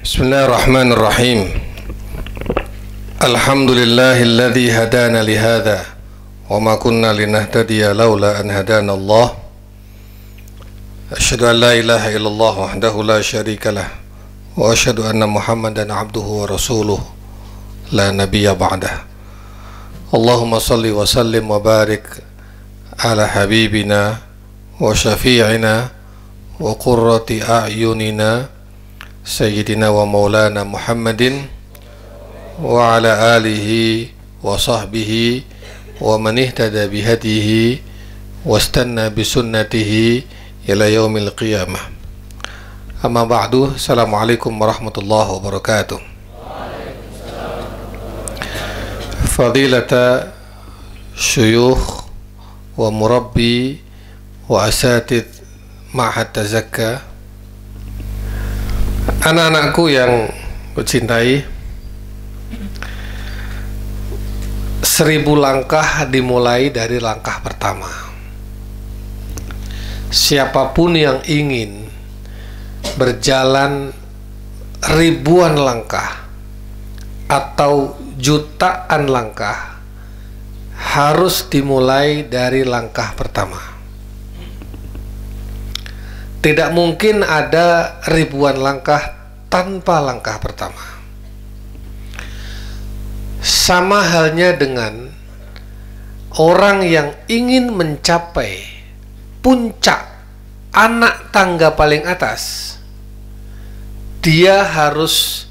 Bismillahirrahmanirrahim. Alhamdulillahilladzi hadana lihada wa ma kunna linahtadiya laula an hadana Allah. Asyhadu an la ilaha illallah wahdahu la syarika lah wa asyhadu anna Muhammadan abduhu wa rasuluh la nabiyya ba'dah. Allahumma salli wa sallim wa barik ala habibina wa syafi'ina wa qurrati a'yunina Sayyidina wa maulana Muhammadin wa ala alihi wa sahbihi wa man ihtada bihadihi wa istanna bisunnatihi ila yaumil qiyamah. Amma ba'du. Assalamualaikum warahmatullahi wabarakatuh. Fadilata syuyukh wa murabbi wa asatid ma'had tazakka, anak-anakku yang kucintai, 1000 langkah dimulai dari langkah pertama. Siapapun yang ingin berjalan ribuan langkah atau jutaan langkah harus dimulai dari langkah pertama. Tidak mungkin ada ribuan langkah tanpa langkah pertama. Sama halnya dengan orang yang ingin mencapai puncak anak tangga paling atas, dia harus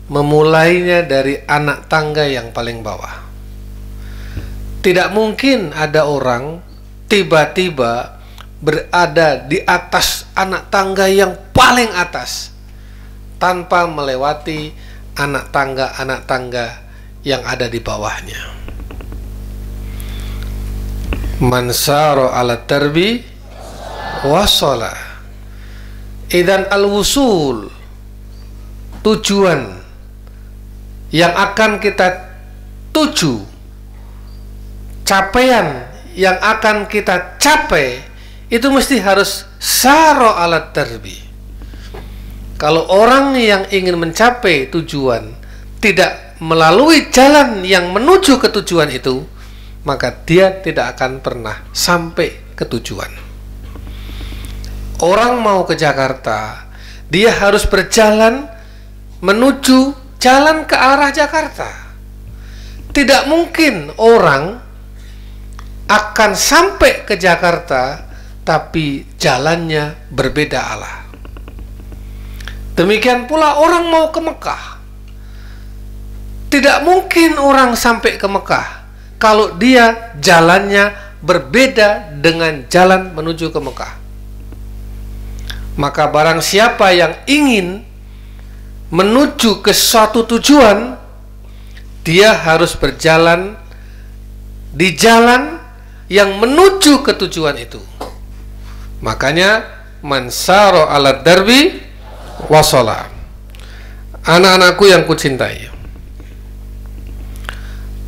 memulainya dari anak tangga yang paling bawah. Tidak mungkin ada orang tiba-tiba berada di atas anak tangga yang paling atas tanpa melewati anak tangga yang ada di bawahnya. Man sara ala tarbi wasala. Idan al-wusul, tujuan yang akan kita tuju, capaian yang akan kita capai, itu mesti harus saro alat terbi. Kalau orang yang ingin mencapai tujuan tidak melalui jalan yang menuju ke tujuan itu, maka dia tidak akan pernah sampai ke tujuan. Orang mau ke Jakarta, dia harus berjalan menuju jalan ke arah Jakarta. Tidak mungkin orang akan sampai ke Jakarta tapi jalannya berbeda arah. Demikian pula orang mau ke Mekah. Tidak mungkin orang sampai ke Mekah kalau dia jalannya berbeda dengan jalan menuju ke Mekah. Maka barang siapa yang ingin menuju ke suatu tujuan, dia harus berjalan di jalan yang menuju ke tujuan itu. Makanya man saro ala darbi wasala. Anak-anakku yang kucintai,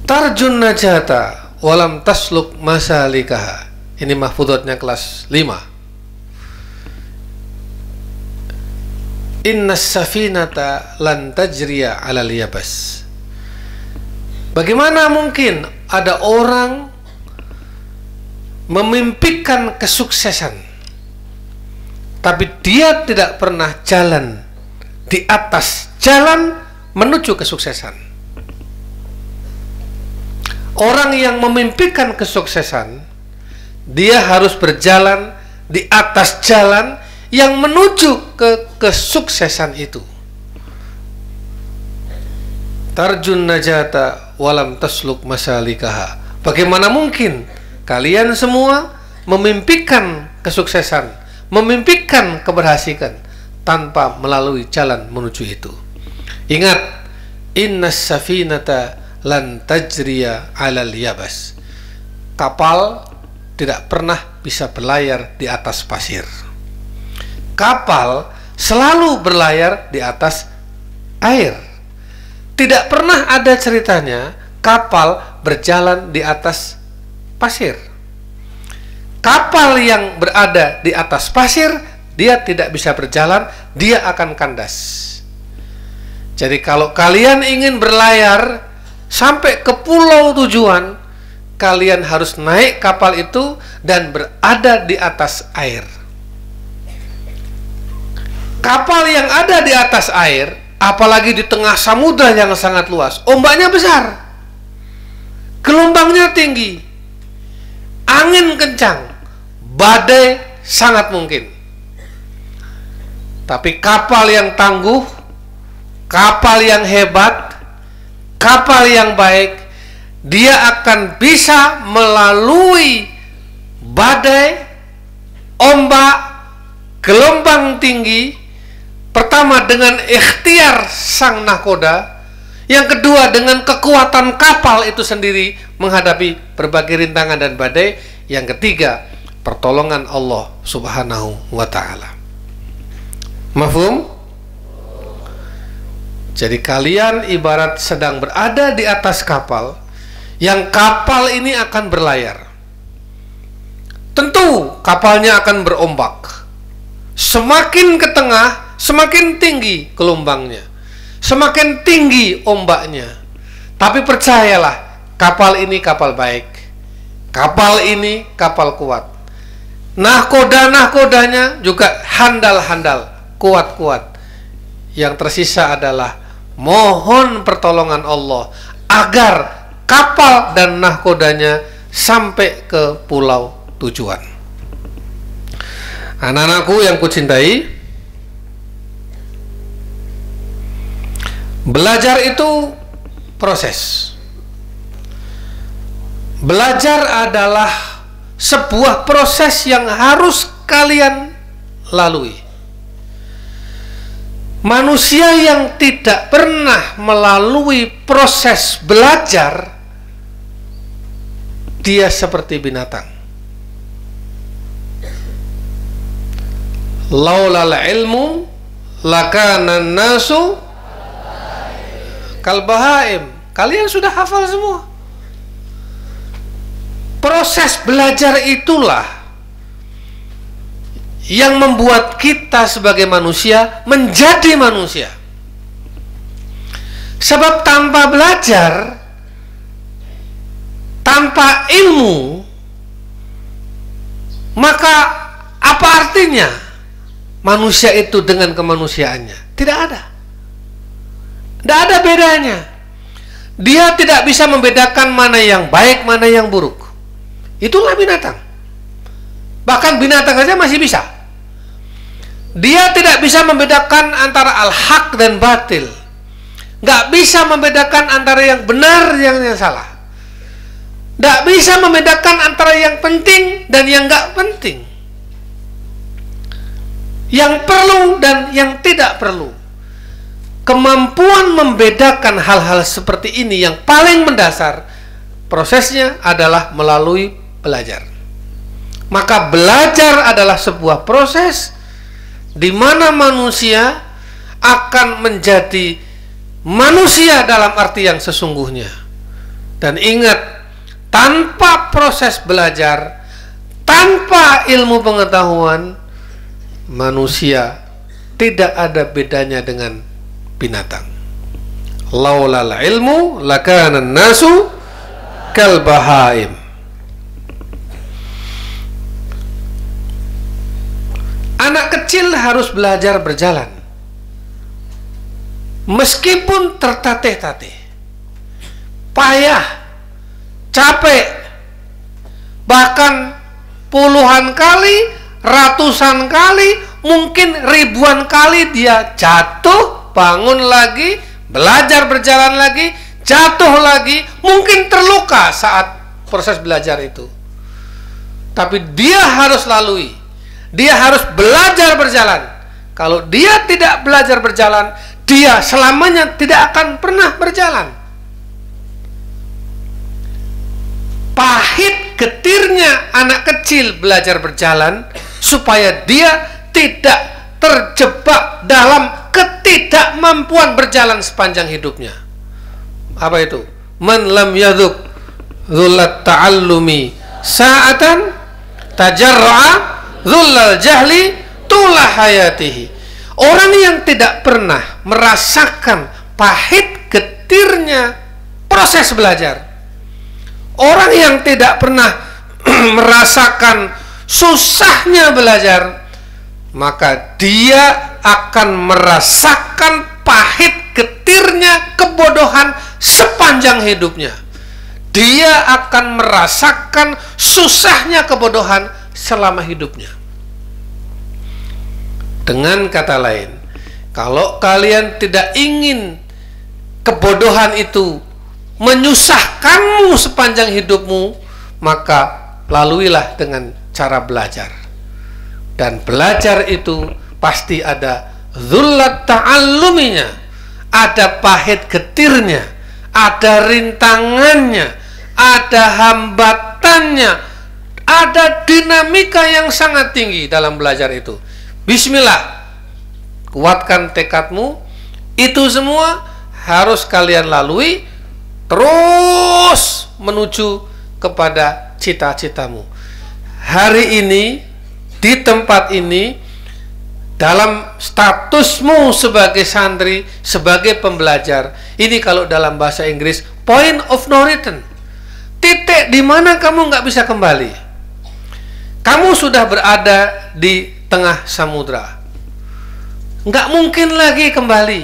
tarjun najata walam tasluk masalikaha. Ini mahfudhatnya kelas 5. Innas safinata lan tajriya ala liyabas. Bagaimana mungkin ada orang memimpikan kesuksesan tapi dia tidak pernah jalan di atas jalan menuju kesuksesan? Orang yang memimpikan kesuksesan, dia harus berjalan di atas jalan yang menuju ke kesuksesan itu. Tarjun najata walam tasluk masalikaha. Bagaimana mungkin kalian semua memimpikan kesuksesan, memimpikan keberhasilan tanpa melalui jalan menuju itu? Ingat, innas safinata lan tajriya alal yabas. Kapal tidak pernah bisa berlayar di atas pasir. Kapal selalu berlayar di atas air. Tidak pernah ada ceritanya kapal berjalan di atas pasir. Kapal yang berada di atas pasir, dia tidak bisa berjalan, dia akan kandas. Jadi kalau kalian ingin berlayar sampai ke pulau tujuan, kalian harus naik kapal itu dan berada di atas air. Kapal yang ada di atas air, apalagi di tengah samudra yang sangat luas, ombaknya besar, gelombangnya tinggi, angin kencang, badai sangat mungkin. Tapi kapal yang tangguh, kapal yang hebat, kapal yang baik, dia akan bisa melalui badai, ombak, gelombang tinggi. Pertama dengan ikhtiar sang nahkoda, yang kedua dengan kekuatan kapal itu sendiri menghadapi berbagai rintangan dan badai, yang ketiga pertolongan Allah Subhanahu wa ta'ala. Mafhum? Jadi kalian ibarat sedang berada di atas kapal, yang kapal ini akan berlayar. Tentu kapalnya akan berombak. Semakin ke tengah, semakin tinggi gelombangnya, semakin tinggi ombaknya. Tapi percayalah, kapal ini kapal baik, kapal ini kapal kuat. Nahkoda-nahkodanya juga handal-handal, kuat-kuat. Yang tersisa adalah mohon pertolongan Allah agar kapal dan nahkodanya sampai ke pulau tujuan. Anak-anakku yang kucintai, belajar itu proses. Belajar adalah sebuah proses yang harus kalian lalui. Manusia yang tidak pernah melalui proses belajar, dia seperti binatang. Laulal ilmu lakana nasu kal bahaim. Kalian sudah hafal semua. Proses belajar itulah yang membuat kita sebagai manusia menjadi manusia. Sebab tanpa belajar, tanpa ilmu, maka apa artinya manusia itu dengan kemanusiaannya? Tidak ada. Tidak ada bedanya. Dia tidak bisa membedakan mana yang baik, mana yang buruk. Itulah binatang. Bahkan binatang saja masih bisa. Dia tidak bisa membedakan antara al-haq dan batil. Nggak bisa membedakan antara yang benar dan yang salah. Nggak bisa membedakan antara yang penting dan yang nggak penting, yang perlu dan yang tidak perlu. Kemampuan membedakan hal-hal seperti ini yang paling mendasar, prosesnya adalah melalui belajar. Maka belajar adalah sebuah proses di mana manusia akan menjadi manusia dalam arti yang sesungguhnya. Dan ingat, tanpa proses belajar, tanpa ilmu pengetahuan, manusia tidak ada bedanya dengan binatang. Laulal ilmu lakana nasu kal bahaim. Anak kecil harus belajar berjalan, meskipun tertatih-tatih, payah, capek, bahkan puluhan kali, ratusan kali, mungkin ribuan kali dia jatuh, bangun lagi, belajar berjalan lagi, jatuh lagi, mungkin terluka saat proses belajar itu. Tapi dia harus lalui. Dia harus belajar berjalan. Kalau dia tidak belajar berjalan, dia selamanya tidak akan pernah berjalan. Pahit getirnya anak kecil belajar berjalan supaya dia tidak terjebak dalam ketidakmampuan berjalan sepanjang hidupnya. Apa itu? Man lam yadhuk dhullat ta'allumi sa'atan tajarra'a dhullal jahli tula hayatihi. Orang yang tidak pernah merasakan pahit getirnya proses belajar, orang yang tidak pernah merasakan susahnya belajar, maka dia akan merasakan pahit getirnya kebodohan sepanjang hidupnya. Dia akan merasakan susahnya kebodohan selama hidupnya. Dengan kata lain, kalau kalian tidak ingin kebodohan itu menyusahkanmu sepanjang hidupmu, maka laluilah dengan cara belajar. Dan belajar itu pasti ada dzullat ta'alluminya, ada pahit getirnya, ada rintangannya, ada hambatannya, ada dinamika yang sangat tinggi dalam belajar itu. Bismillah, kuatkan tekadmu. Itu semua harus kalian lalui terus menuju kepada cita-citamu. Hari ini, di tempat ini, dalam statusmu sebagai santri, sebagai pembelajar, ini kalau dalam bahasa Inggris point of no return, titik di mana kamu nggak bisa kembali. Kamu sudah berada di tengah samudra, nggak mungkin lagi kembali.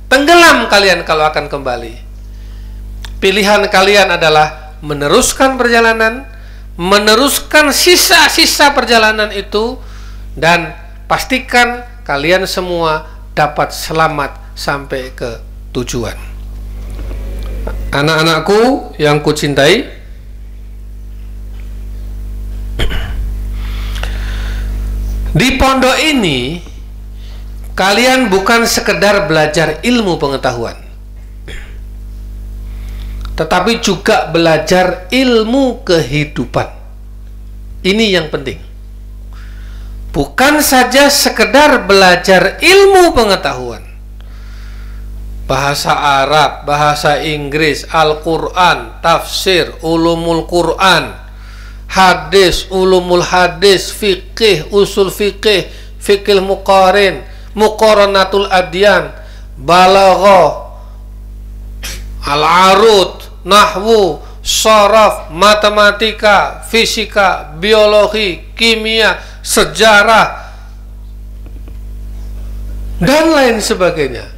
Tenggelam kalian kalau akan kembali. Pilihan kalian adalah meneruskan perjalanan, meneruskan sisa-sisa perjalanan itu, dan pastikan kalian semua dapat selamat sampai ke tujuan. Anak-anakku yang kucintai, di pondok ini kalian bukan sekedar belajar ilmu pengetahuan, tetapi juga belajar ilmu kehidupan. Ini yang penting. Bukan saja sekedar belajar ilmu pengetahuan, bahasa Arab, bahasa Inggris, Al-Quran, tafsir, ulumul Quran, hadis, ulumul hadis, fikih, usul fikih, fikih muqarin, muqaranatul adyan, balaghah, al-arud, nahwu, sharaf, matematika, fisika, biologi, kimia, sejarah, dan lain sebagainya.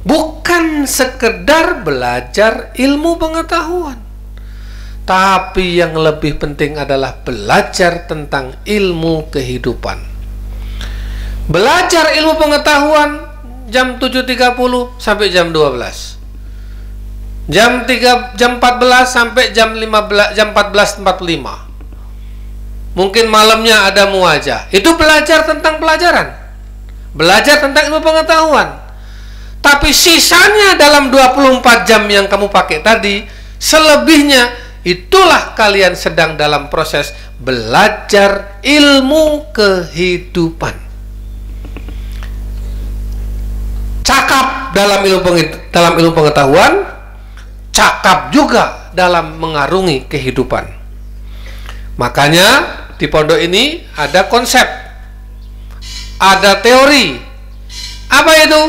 Bukan sekedar belajar ilmu pengetahuan, tapi yang lebih penting adalah belajar tentang ilmu kehidupan. Belajar ilmu pengetahuan jam 7.30 sampai jam 12. Jam 14 sampai jam 14.45. Mungkin malamnya ada muajah. Itu belajar tentang pelajaran. Belajar tentang ilmu pengetahuan. Tapi sisanya dalam 24 jam yang kamu pakai tadi, selebihnya itulah kalian sedang dalam proses belajar ilmu kehidupan. Cakap dalam ilmu pengetahuan, cakap juga dalam mengarungi kehidupan. Makanya di pondok ini ada konsep, ada teori. Apa itu?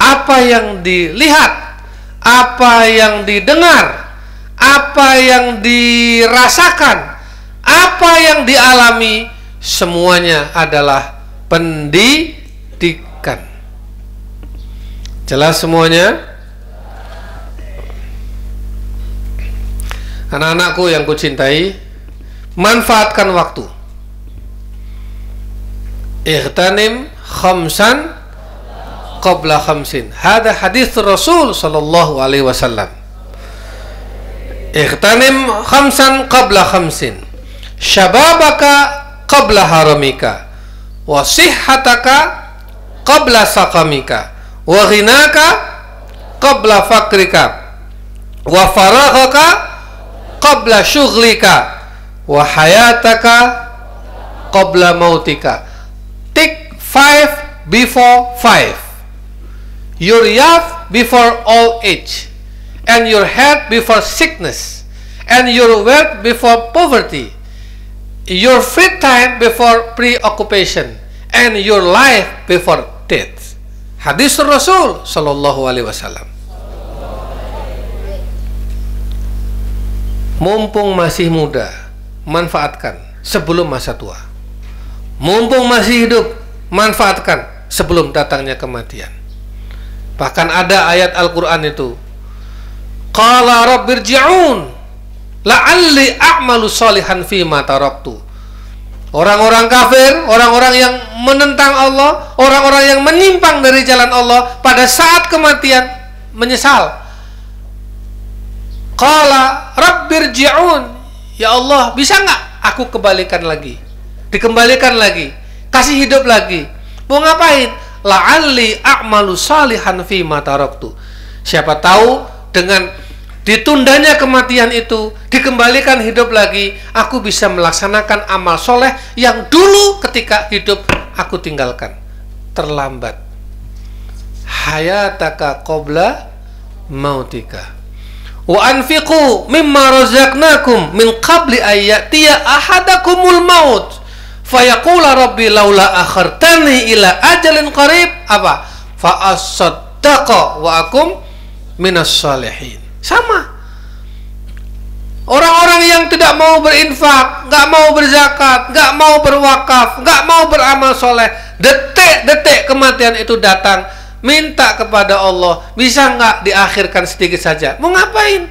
Apa yang dilihat, apa yang didengar, apa yang dirasakan, apa yang dialami, semuanya adalah pendidikan. Jelas semuanya? Anak-anakku yang kucintai, manfaatkan waktu. Ightanim khamsan qabla khamsin. Hada hadis Rasul sallallahu alaihi wasallam. Ightanim khamsan qabla khamsin. Syababaka qabla haramika, wa sihhataka qabla saqamika, wa ghinaka qabla fakrika, wa faraghaka qabla syughlika, wa hayataka qabla mautika. Take 5 before 5. your youth before old age, and your health before sickness, and your wealth before poverty, your free time before preoccupation, and your life before death. Hadis Rasul Sallallahu Alaihi Wasallam. Mumpung masih muda, manfaatkan sebelum masa tua. Mumpung masih hidup, manfaatkan sebelum datangnya kematian. Bahkan ada ayat Al-Quran itu, Qala rabbirji'un la'alli a'malu salihan fima taraktu. Orang-orang kafir, orang-orang yang menentang Allah, orang-orang yang menyimpang dari jalan Allah, pada saat kematian menyesal. Qala rabbirji'un, ya Allah, bisa nggak aku kembalikan lagi, dikembalikan lagi, kasih hidup lagi. Mau ngapain? La'alli a'malu salihan fima taraktu. Siapa tahu dengan ditundanya kematian itu, dikembalikan hidup lagi, aku bisa melaksanakan amal soleh yang dulu ketika hidup aku tinggalkan. Terlambat. Hayataka qabla mautika. Wa anfiqu mimma razaqnakum min qabli ayyatiya ahadakumul maut fayaqula rabbi laula akhartani ila ajalin qarib apa fa asaddaqa wa akum minas salihin. Sama. Orang-orang yang tidak mau berinfak, nggak mau berzakat, nggak mau berwakaf, nggak mau beramal soleh, detik-detik kematian itu datang, minta kepada Allah, bisa nggak diakhirkan sedikit saja? Mau ngapain?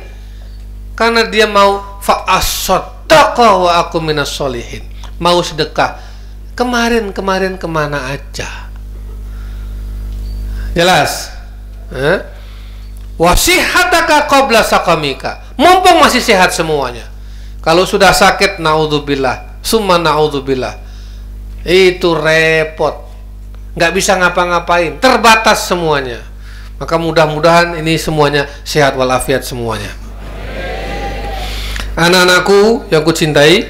Karena dia mau fa'asaddaqa wa akum minas solihin, mau sedekah. Kemarin kemana aja? Jelas? Wasihataka qabla sakamika, mumpung masih sehat semuanya. Kalau sudah sakit, naudzubillah, summa naudzubillah, itu repot, nggak bisa ngapa-ngapain, terbatas semuanya. Maka mudah-mudahan ini semuanya sehat walafiat semuanya. Anak-anakku yang kucintai,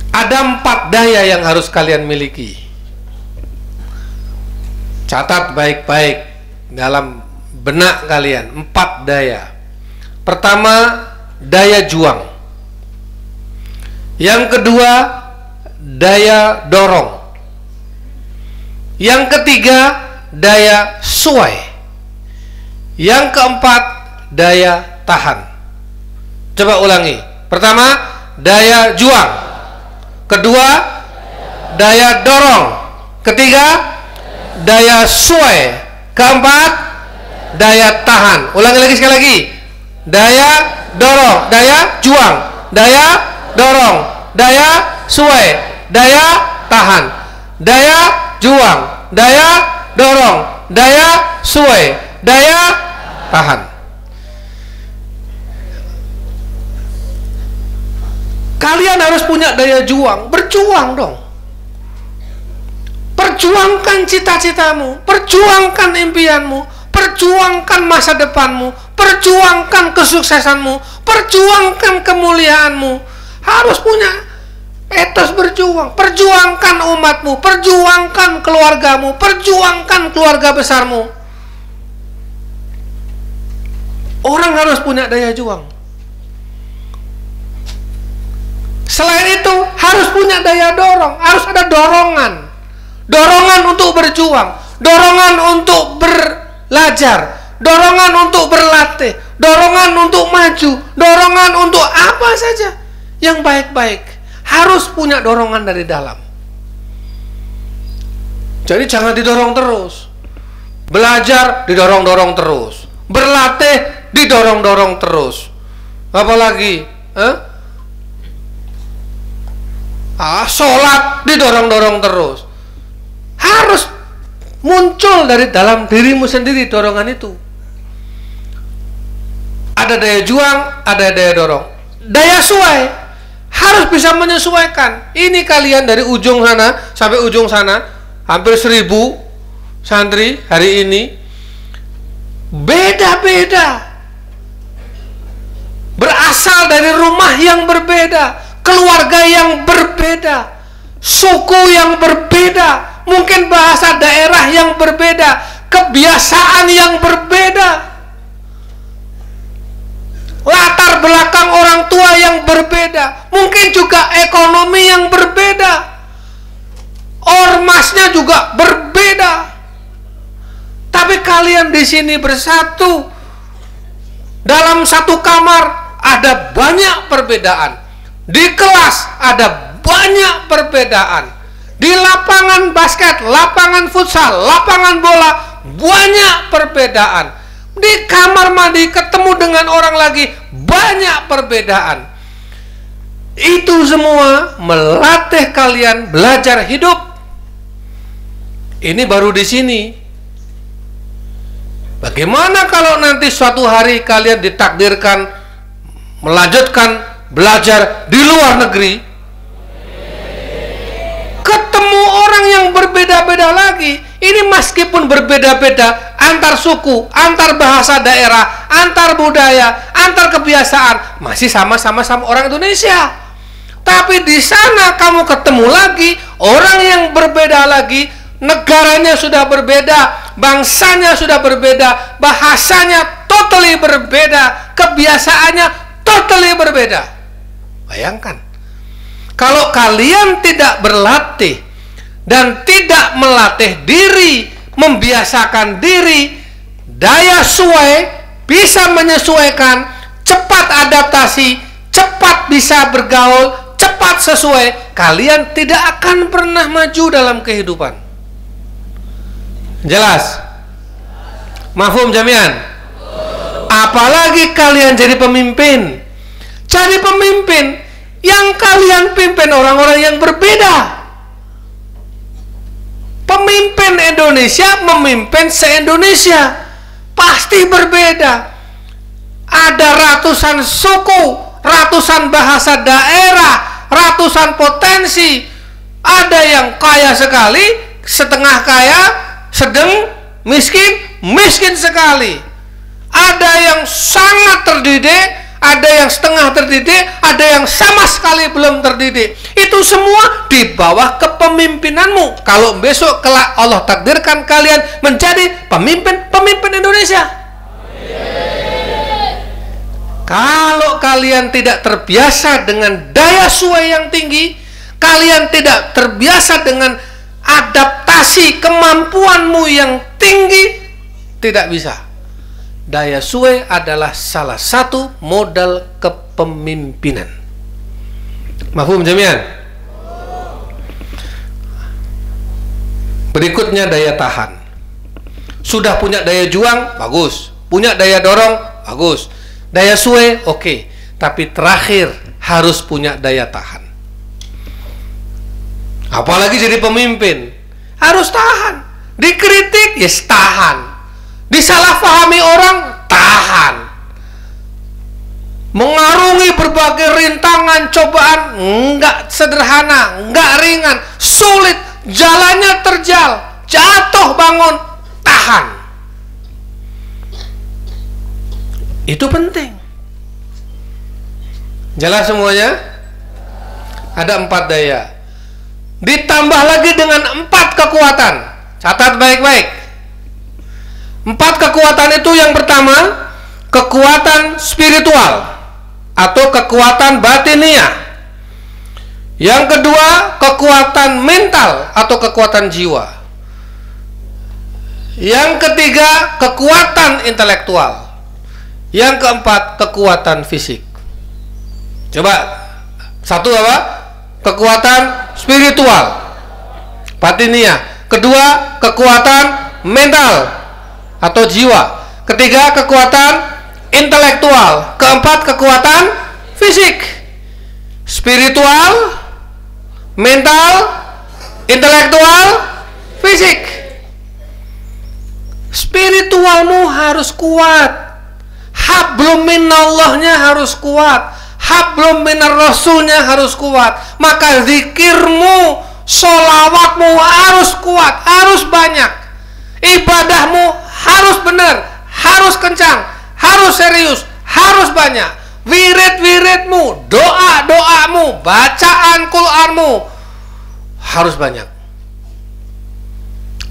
ada 4 daya yang harus kalian miliki. Catat baik-baik dalam benak kalian, 4 daya. Pertama, daya juang. Yang kedua, daya dorong. Yang ketiga, daya suai. Yang keempat, daya tahan. Coba ulangi. Pertama, daya juang. Kedua, daya dorong. Ketiga, daya suai. Keempat, daya tahan. Ulangi lagi sekali lagi. Daya dorong, daya juang, daya dorong, daya suai, daya tahan. Daya juang, daya dorong, daya suai, daya tahan. Kalian harus punya daya juang, berjuang dong. Perjuangkan cita-citamu, perjuangkan impianmu, perjuangkan masa depanmu, perjuangkan kesuksesanmu, perjuangkan kemuliaanmu. Harus punya etos berjuang, perjuangkan umatmu, perjuangkan keluargamu, perjuangkan keluarga besarmu. Orang harus punya daya juang. Selain itu, harus punya daya dorong, harus ada dorongan. Dorongan untuk berjuang, dorongan untuk belajar, dorongan untuk berlatih, dorongan untuk maju, dorongan untuk apa saja yang baik-baik. Harus punya dorongan dari dalam. Jadi jangan didorong terus. Belajar didorong-dorong terus, berlatih didorong-dorong terus. Apalagi sholat didorong-dorong terus. Harus muncul dari dalam dirimu sendiri dorongan itu. Ada daya juang, ada daya dorong. Daya suai, harus bisa menyesuaikan. Ini kalian dari ujung sana sampai ujung sana, hampir 1000 santri hari ini, beda-beda, berasal dari rumah yang berbeda, keluarga yang berbeda, suku yang berbeda, mungkin bahasa daerah yang berbeda, kebiasaan yang berbeda, latar belakang orang tua yang berbeda, mungkin juga ekonomi yang berbeda, ormasnya juga berbeda. Tapi kalian di sini bersatu dalam satu kamar, ada banyak perbedaan. Di kelas ada banyak perbedaan. Di lapangan basket, lapangan futsal, lapangan bola, banyak perbedaan. Di kamar mandi ketemu dengan orang lagi, banyak perbedaan. Itu semua melatih kalian belajar hidup. Ini baru di sini. Bagaimana kalau nanti suatu hari kalian ditakdirkan melanjutkan belajar di luar negeri, ketemu orang yang berbeda-beda lagi. Ini meskipun berbeda-beda antar suku, antar bahasa daerah, antar budaya, antar kebiasaan, masih sama-sama orang Indonesia. Tapi di sana kamu ketemu lagi orang yang berbeda lagi, negaranya sudah berbeda, bangsanya sudah berbeda, bahasanya totally berbeda, kebiasaannya totally berbeda. Bayangkan, kalau kalian tidak berlatih dan tidak melatih diri, membiasakan diri, daya suai, bisa menyesuaikan, cepat adaptasi, cepat bisa bergaul, cepat sesuai, kalian tidak akan pernah maju dalam kehidupan. Jelas? Mafhum jami'an? Apalagi kalian jadi pemimpin. Jadi pemimpin yang kalian pimpin orang-orang yang berbeda. Pemimpin Indonesia memimpin se-Indonesia, pasti berbeda. Ada ratusan suku, ratusan bahasa daerah, ratusan potensi. Ada yang kaya sekali, setengah kaya, sedang miskin, miskin sekali. Ada yang sangat terdidik, ada yang setengah terdidik, ada yang sama sekali belum terdidik. Itu semua di bawah kepemimpinanmu. Kalau besok kelak Allah takdirkan kalian menjadi pemimpin Indonesia. Kalau kalian tidak terbiasa dengan daya suai yang tinggi, kalian tidak terbiasa dengan adaptasi kemampuanmu yang tinggi, tidak bisa. Daya suai adalah salah satu modal kepemimpinan. Mafhum jami'an? Berikutnya daya tahan. Sudah punya daya juang, bagus. Punya daya dorong, bagus. Daya suai, oke. Tapi terakhir harus punya daya tahan. Apalagi jadi pemimpin, harus tahan. Dikritik, ya tahan. Disalahpahami orang, tahan. Mengarungi berbagai rintangan, cobaan, enggak sederhana, enggak ringan, sulit, jalannya terjal, jatuh bangun, tahan. Itu penting. Jelas semuanya? Ada 4 daya. Ditambah lagi dengan 4 kekuatan. Catat baik-baik. 4 kekuatan itu, yang pertama, kekuatan spiritual atau kekuatan batiniah. Yang kedua, kekuatan mental atau kekuatan jiwa. Yang ketiga, kekuatan intelektual. Yang keempat, kekuatan fisik. Coba, satu apa? Kekuatan spiritual, batiniah. Kedua, kekuatan mental atau jiwa. Ketiga, kekuatan intelektual. Keempat, kekuatan fisik. Spiritual, mental, intelektual, fisik. Spiritualmu harus kuat. Hablum minallahnya harus kuat. Hablum minar rasulnya harus kuat. Maka zikirmu, sholawatmu harus kuat, harus banyak. Ibadahmu harus benar, harus kencang, harus serius, harus banyak. Wirid-wiridmu, doa-doamu, bacaan Qur'anmu harus banyak.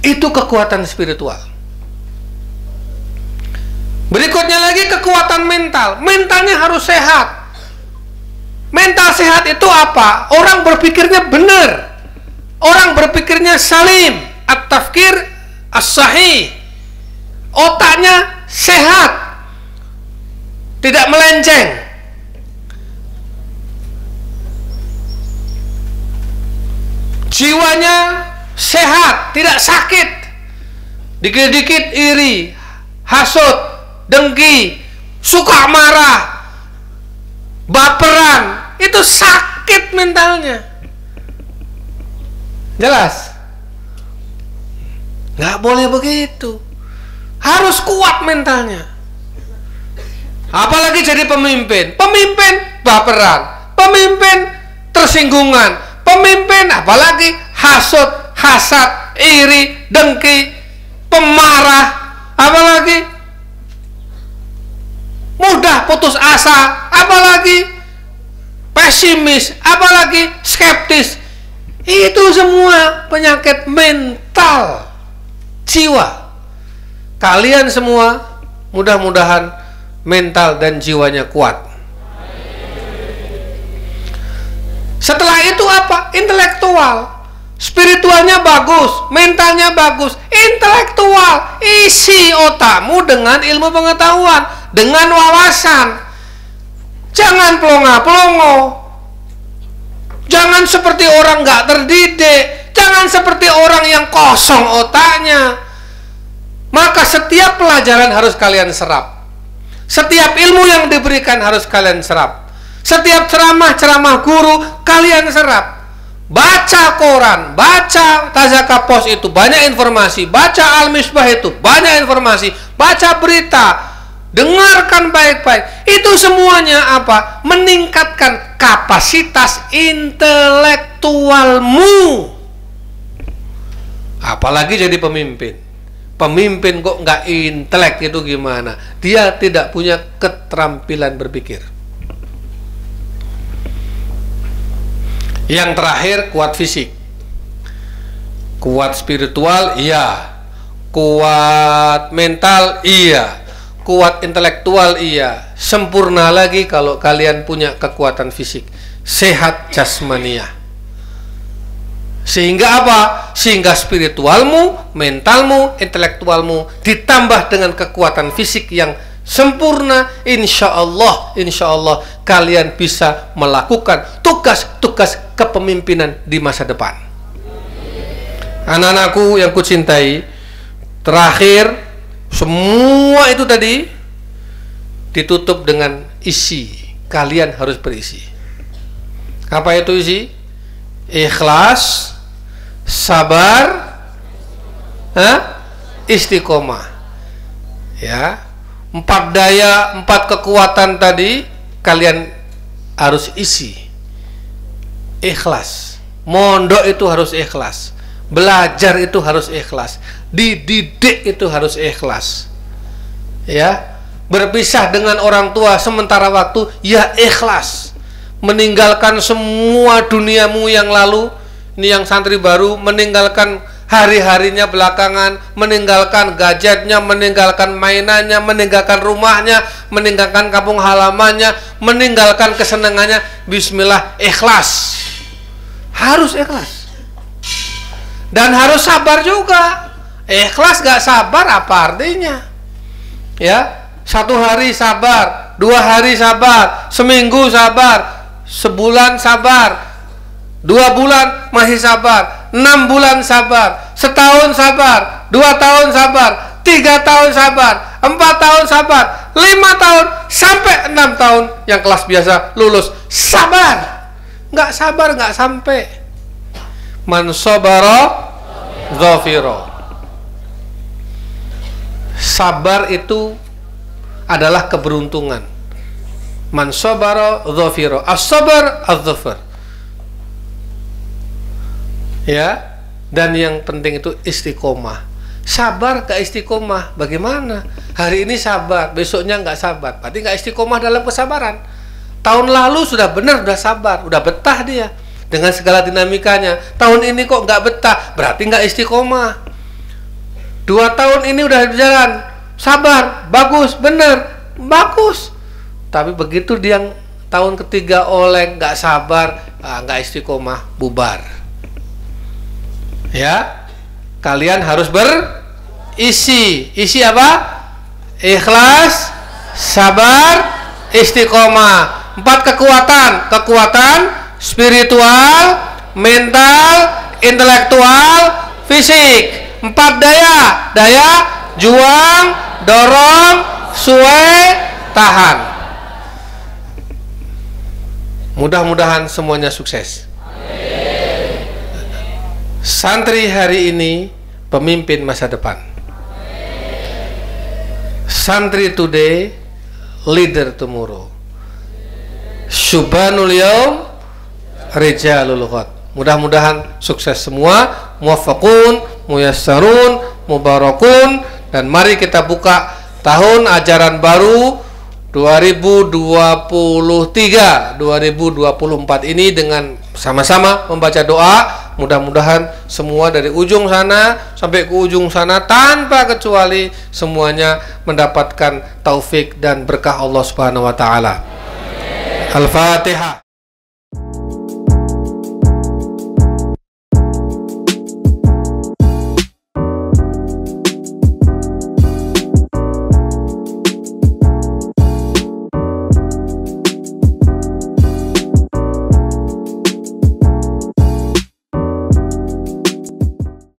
Itu kekuatan spiritual. Berikutnya lagi kekuatan mental. Mentalnya harus sehat. Mental sehat itu apa? Orang berpikirnya benar. Orang berpikirnya salim. At-tafkir as-sahih. Otaknya sehat. Tidak melenceng. Jiwanya sehat, tidak sakit. Dikit-dikit iri, hasut, dengki, suka marah, baperan, itu sakit mentalnya. Jelas? Nggak boleh begitu. Harus kuat mentalnya. Apalagi jadi pemimpin. Pemimpin baperan, pemimpin tersinggungan, pemimpin apalagi hasut, hasad, iri, dengki, pemarah, apalagi mudah putus asa, apalagi pesimis, apalagi skeptis. Itu semua penyakit mental jiwa. Kalian semua mudah-mudahan mental dan jiwanya kuat. Setelah itu apa? Intelektual. Spiritualnya bagus, mentalnya bagus, intelektual. Isi otakmu dengan ilmu pengetahuan, dengan wawasan. Jangan pelongo-pelongo. Jangan seperti orang nggak terdidik. Jangan seperti orang yang kosong otaknya. Maka setiap pelajaran harus kalian serap. Setiap ilmu yang diberikan harus kalian serap. Setiap ceramah-ceramah guru kalian serap. Baca koran, baca Tazaka Pos itu banyak informasi, baca Al-Misbah itu banyak informasi, baca berita, dengarkan baik-baik. Itu semuanya apa? Meningkatkan kapasitas intelektualmu. Apalagi jadi pemimpin. Pemimpin kok nggak intelek itu gimana? Dia tidak punya keterampilan berpikir. Yang terakhir, kuat fisik. Kuat spiritual, iya. Kuat mental, iya. Kuat intelektual, iya. Sempurna lagi kalau kalian punya kekuatan fisik. Sehat jasmaniah. Sehingga apa? Sehingga spiritualmu, mentalmu, intelektualmu ditambah dengan kekuatan fisik yang sempurna. Insya Allah kalian bisa melakukan tugas-tugas kepemimpinan di masa depan. Anak-anakku yang kucintai, terakhir semua itu tadi ditutup dengan isi. Kalian harus berisi. Apa itu isi? Ikhlas, sabar, istiqomah. Ya, 4 daya, 4 kekuatan tadi kalian harus isi. Ikhlas. Mondok itu harus ikhlas. Belajar itu harus ikhlas. Dididik itu harus ikhlas. Ya, berpisah dengan orang tua sementara waktu, ya ikhlas. Meninggalkan semua duniamu yang lalu. Ini yang santri baru, meninggalkan hari-harinya belakangan, meninggalkan gadgetnya, meninggalkan mainannya, meninggalkan rumahnya, meninggalkan kampung halamannya, meninggalkan kesenangannya. Bismillah, ikhlas. Harus ikhlas. Dan harus sabar juga. Ikhlas gak sabar apa artinya? Ya, 1 hari sabar, 2 hari sabar, seminggu sabar, sebulan sabar, 2 bulan masih sabar, 6 bulan sabar, setahun sabar, 2 tahun sabar, 3 tahun sabar, 4 tahun sabar, 5 tahun sampai 6 tahun yang kelas biasa lulus. Sabar. Nggak sabar nggak sampai. Man sabara dzafira. Sabar itu adalah keberuntungan. Man sabara dzafira. As-sabar adz-dzafar. Ya, dan yang penting itu istiqomah. Sabar gak istiqomah, bagaimana? Hari ini sabar, besoknya nggak sabar, berarti nggak istiqomah dalam kesabaran. Tahun lalu sudah benar, sudah sabar, udah betah dia dengan segala dinamikanya. Tahun ini kok nggak betah, berarti nggak istiqomah. 2 tahun ini udah berjalan, sabar, bagus, bener, bagus. Tapi begitu dia tahun ketiga oleng, nggak sabar, nggak istiqomah, bubar. Ya, kalian harus berisi. Isi apa? Ikhlas, sabar, istiqomah. 4 kekuatan spiritual, mental, intelektual, fisik. 4 daya juang, dorong, suwe, tahan. Mudah-mudahan semuanya sukses. Santri hari ini pemimpin masa depan. Santri today, leader tomorrow. Syubanul yaum, rijalul ghad. Mudah-mudahan sukses semua, muwaffaqun, muyassarun, mubarakun, dan mari kita buka tahun ajaran baru 2023-2024 ini dengan sama-sama membaca doa. Mudah-mudahan semua dari ujung sana sampai ke ujung sana tanpa kecuali semuanya mendapatkan taufik dan berkah Allah Subhanahu wa taala. Al-Fatihah.